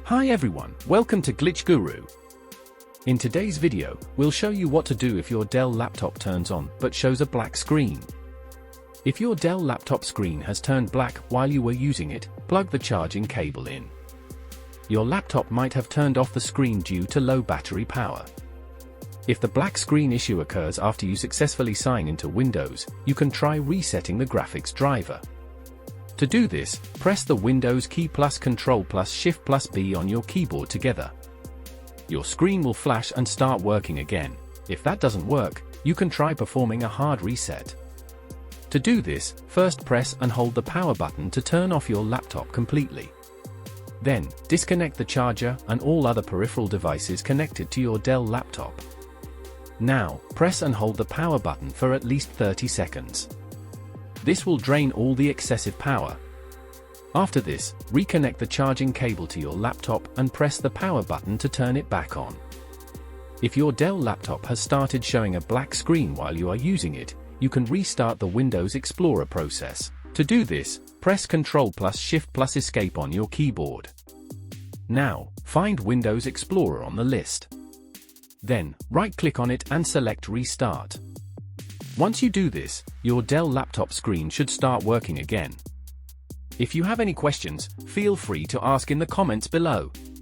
Hi everyone, welcome to Glitch Guru. In today's video, we'll show you what to do if your Dell laptop turns on but shows a black screen. If your Dell laptop screen has turned black while you were using it, plug the charging cable in. Your laptop might have turned off the screen due to low battery power. If the black screen issue occurs after you successfully sign into Windows, you can try resetting the graphics driver. To do this, press the Windows key plus Ctrl plus Shift plus B on your keyboard together. Your screen will flash and start working again. If that doesn't work, you can try performing a hard reset. To do this, first press and hold the power button to turn off your laptop completely. Then, disconnect the charger and all other peripheral devices connected to your Dell laptop. Now, press and hold the power button for at least 30 seconds. This will drain all the excessive power. After this, reconnect the charging cable to your laptop and press the power button to turn it back on. If your Dell laptop has started showing a black screen while you are using it, you can restart the Windows Explorer process. To do this, press Ctrl plus Shift plus Escape on your keyboard. Now, find Windows Explorer on the list. Then, right-click on it and select Restart. Once you do this, your Dell laptop screen should start working again. If you have any questions, feel free to ask in the comments below.